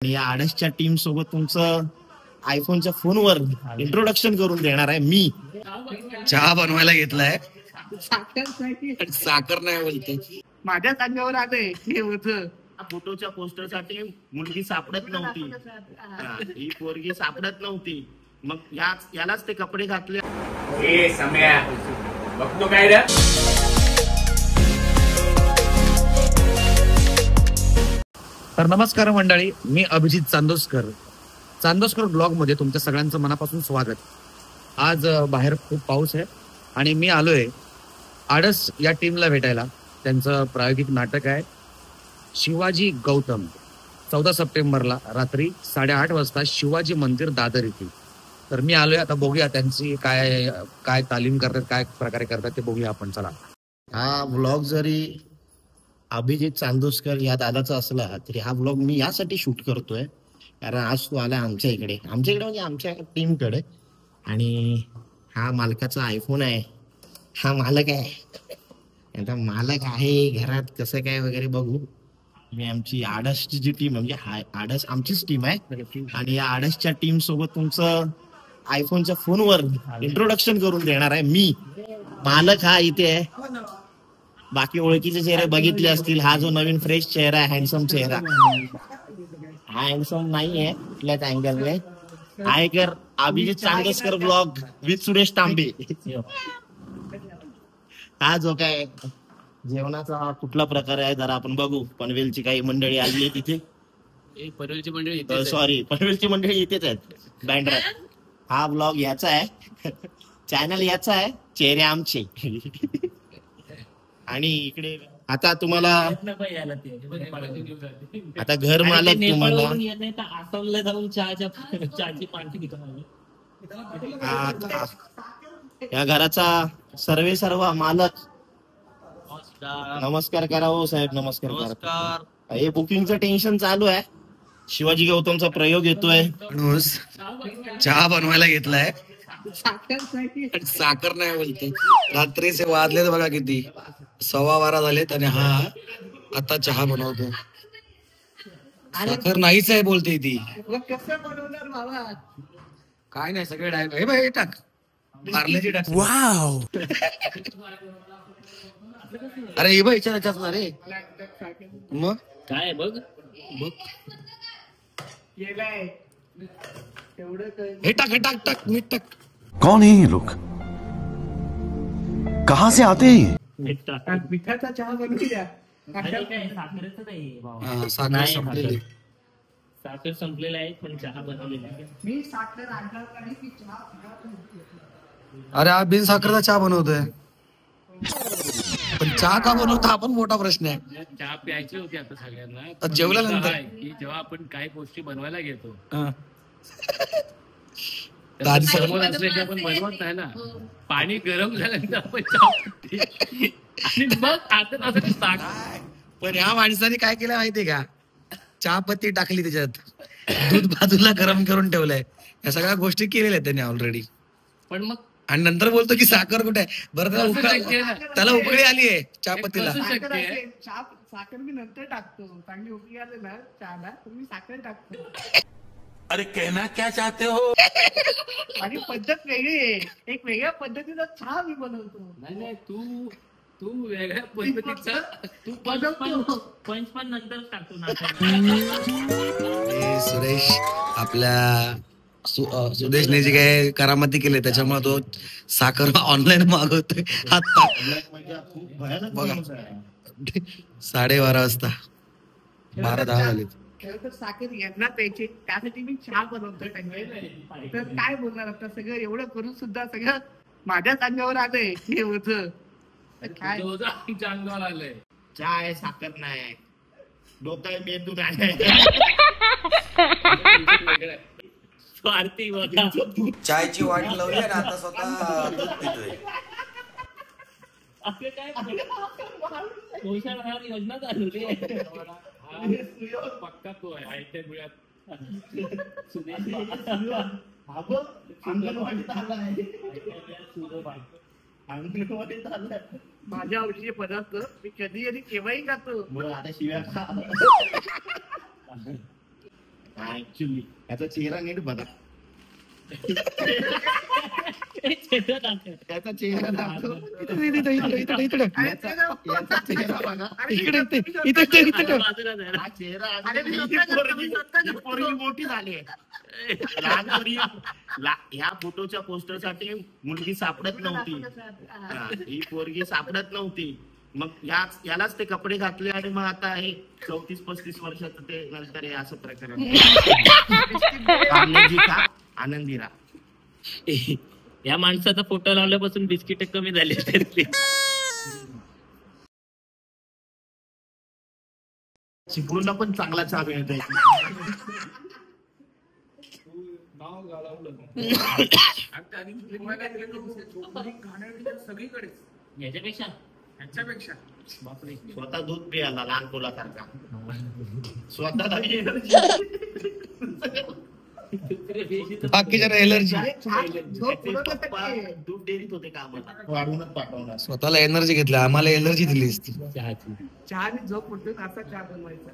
या आडसच्या टीम सोबत तुमचं आयफोनच्या फोनवर इंट्रोडक्शन करून देणार आहे मी. चहा बनवायला घेतलाय, साखर नाही बोलते. माझ्या सांगावर आलंय हे होतं. फोटोच्या पोस्टरसाठी मुलगी सापडत नव्हती, ही पोरगी सापडत नव्हती. मग यालाच ते कपडे घातले. बघतो काय रे. तर नमस्कार मंडळी, मी अभिजित चांदोसकर ब्लॉग मध्ये तुमच्या सगळ्यांचं मनापासून स्वागत. आज बाहेर खूप पाऊस आहे आणि मी आलोय आडस या टीमला भेटायला. त्यांचं प्रायोगिक नाटक आहे शिवाजी गौतम. 14 सप्टेंबरला रात्री 8:30 वाजता शिवाजी मंदिर दादर येथे. तर मी आलोय, आता बघूया त्यांची काय तालीम करतात, काय प्रकारे करतात ते बघूया आपण. चला. हा व्लॉग जरी अभिजित चांदोसकर या दादाचा असला तरी हा व्लॉग मी यासाठी शूट करतोय कारण आज तो आला आमच्या इकडे म्हणजे आमच्या टीमकडे. आणि हा मालकाचा आयफोन आहे, हा मालक आहे. आता मालक आहे घरात, कसं काय वगैरे बघू. मी आमची आडसची जी टीम म्हणजे आडस आमचीच टीम आहे आणि या आडसच्या टीम सोबत तुमचं आयफोनच्या फोनवर इंट्रोडक्शन करून देणार आहे मी. मालक हा इथे आहे, बाकी ओळखीचे चेहरे बघितले असतील. हा जो नवीन फ्रेश चेहरा आहे, हँडसम चेहरा, हा हँडसम नाहीये कुठल्याच अँगलने. आयकर अभिजित चांदोसकर ब्लॉग विथ सुरेश तांबे. हा जो काय जेवणाचा कुठला प्रकार आहे जरा आपण बघू. पनवेलची काही मंडळी आली आहे तिथे. पनवेलची मंडळी सॉरी, पनवेलची मंडळी इथेच आहेत बँड्रा. हा ब्लॉग याचा आहे, चॅनल याचा आहे, चेहरे आमचे. आणि इकडे आता तुम्हाला आता घर मालक तुम्हाला या घराचा सर्व मालक. नमस्कार करा हो साहेब, नमस्कार करा. हे बुकिंगचं टेन्शन चालू आहे. शिवाजी गौतमचा प्रयोग येतोय. चहा बनवायला घेतलाय, साखर नाही बोलते. रात्रीचे वाजलेत बघा किती, 12:15 झालेत आणि हा आता चहा बनवतो. साखर नाहीच आहे बोलते ती. कसं बनवणार बाबा? काय नाही, सगळे डायरेक्ट टाक, पार्लेची टाक. वाव. अरे हे बाईच्या असणार रे. मग काय बघ बघ केलंय हे टाक टाक मीठ टाक. कौन है ये लोग, कहां से आते हैं? मिठाचा चहा बनवून द्या. साखरेच नाही, साखर संपलेली. साखर संपलेला आहे पण चहा बनवलेला आहे. मी साखर आणणार नाही की चहा. अरे हा बिन साखरेचा चहा बनवतोय, पण चहा का बनवतो हा पण मोठा प्रश्न आहे. चहा प्यायची होती आता सगळ्यांना. तर जेवल्यानंतर की जेव्हा आपण काही गोष्टी बनवायला घेतो आधी समोर असल्याची आपण बनवत नाही ना. पाणी गरम झाल्यानंतर आपण चहा पितो आणि मग आता असं साख. पण ह्या माणसाने काय केलं माहितीये का, चहा पत्ती टाकली त्याच्यात, दूध बाजूला गरम करून ठेवलंय. या सगळ्या गोष्टी केलेल्या आहेत त्याने ऑलरेडी. पण मग आणि नंतर बोलतो की साखर कुठे आहे. बरं त्याला उकळी आली आहे चहा पत्तीला. साखर मी नंतर टाकतो. चांगली उकळी आले ना चहाला तर मी साखर टाकतो. अरे कहना क्या चाहते हो? आणि पद्धत वेगळी आहे, एक वेगळ्या पद्धतीचा चहा मी बनवतो. नाही तू वेगळ्या पद्धतीचा तू पंच पण नंतर टाकतो ना. सुरेश आपल्या सुदेशने जे काही करामती केले त्याच्यामुळे तो साखर ऑनलाईन मागवतोय. बघा 12:30 वाजता 12:10 झाले. तर साखर यांना प्यायची, त्यासाठी मी चहा बनवतो. तर काय बोलणार आता, सगळं एवढं करून सुद्धा सगळं माझ्याच अंगावर आलंय हे होतं. काय अंगावर आलंय. चहा आहे, साखर नाही, डोका मेंदू नाही. स्वार्थी बघा. चायची वाट लावली आणि आता स्वतः दूध पितोय. आपले काय पोषण योजना चालू पक्का तो आहे आयत्या गुळ्यात. माझ्या आवडीचे पदार्थ मी कधी केव्हाही खातो. आता शिव्या ऍक्च्युली याचा चेहरा नीट बघा, त्याचा चेहरा दाखव. याचा चेहरा बघा. हा चेहरा अरे मी ही पोरगी मोठी झाली आहे. लहानपणी ह्या फोटोच्या पोस्टरसाठी मुलगी सापडत नव्हती. ही पोरगी सापडत नव्हती. मग यालाच ते कपडे घातले आणि मग आता हे 34-35 वर्षाचं ते नंतर हे असं प्रकरण. पार्लेजी खा, आनंदी राहा. या माणसाचा फोटो लावल्यापासून बिस्किट कमी झाली त्यातली. चिपळूणला पण चांगला चहा मिळतोय. याच्यापेक्षा स्वतः दूध पियाला लहान मुलासारखा, स्वतःला बाकीच्या एनर्जी, दूध डेअरीत होते का आम्हाला वाढूनच पाठवणार. स्वतःला एनर्जी घेतली, आम्हाला एनर्जी दिली असती. चहाने झोप उठते असा चहा बनवायचा.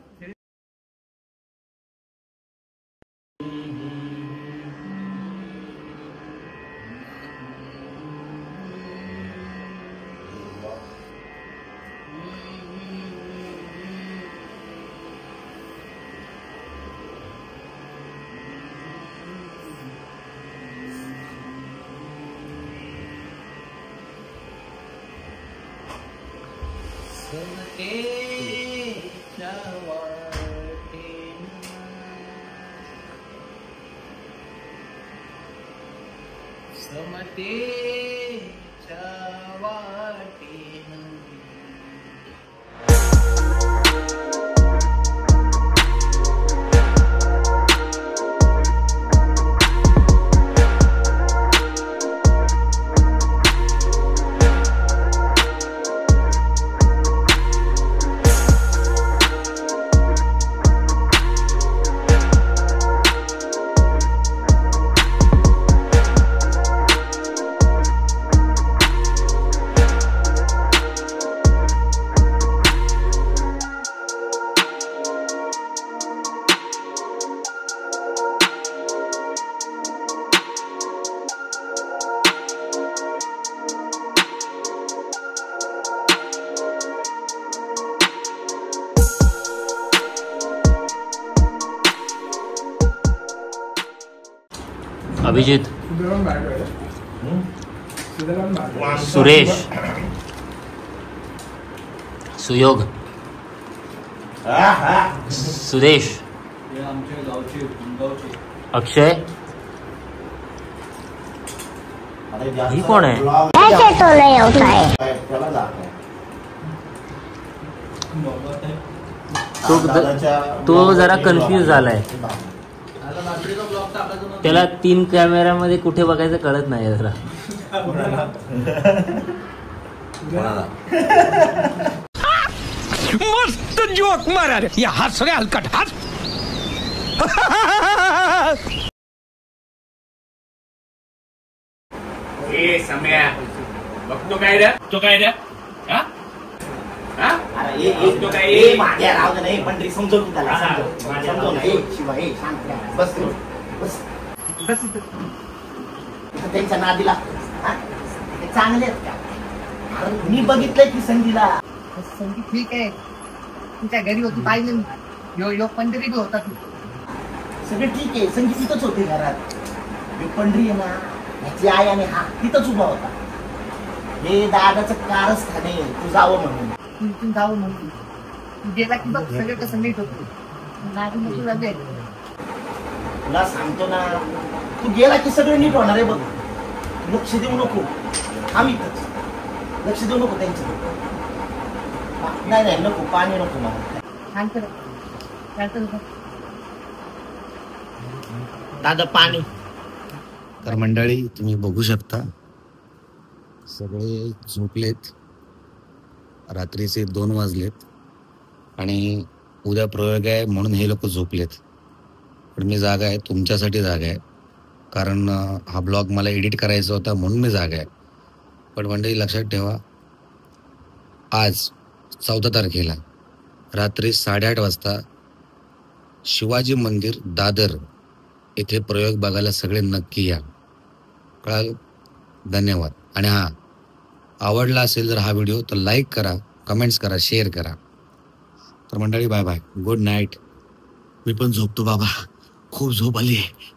अभिजित, सुरेश, सुयोग, सुरेश, अक्षय, ही कोण आहे? ऐसे तो नहीं होता है। तो जरा कन्फ्यूज झालाय. त्याला 3 कॅमेऱ्यामध्ये कुठे बघायचं कळत नाही जरा. मस्त जोक मारा रे, या हात सगळे हलकट हात. सम्या बघतो काय रे, तो काय रे, माझ्या राव नाही पण समजव तू त्याला, समजव ना. शिवाय बस बस बस त्यांच्या नादीला चांगले आहेत का? मी बघितलंय की संगीला. संगीत ठीक आहे, तुमच्या घरी होती पाहिजे. यो पंढरी बी होता. सगळं ठीक आहे, संगीत तिथंच होते घरात. मी पंढरी आहे ना, याची आई आणि हा तिथंच उभा होता. हे दादाचं कारस्थान आहे, तू जावं म्हणून. तू जाऊ म्हणून तू गेला की बघ सगळं कसं नीट होतं. तुला सांगतो ना, तू गेला की सगळं नीट होणार आहे बघ. लक्ष देऊ नको, आम्ही लक्ष देऊ नको त्यांच्या. नाही नाही नको, पाणी नको मला. दादा पाणी. तर मंडळी तुम्ही बघू शकता सगळे झोपलेत. रात्रीचे 2 वाजलेत आणि उद्या प्रयोग आहे म्हणून हे लोक झोपलेत. पण मी जागा आहे, तुमच्यासाठी जागा आहे. कारण हा ब्लॉग मला एडिट करायचा होता म्हणून मी जागा आहे. पण मंडळी लक्षात ठेवा, आज 14 तारखेला रात्री 8:30 वाजता शिवाजी मंदिर दादर येथे प्रयोग बघायला सगळे नक्की या. कळालं? धन्यवाद. आणि हा आवडला असेल जर हा व्हिडिओ तर लाईक करा, कमेंट्स करा, शेअर करा. तर मंडळी बाय बाय, गुड नाईट. मी पण झोपतो बाबा, खूप झोप आली आहे.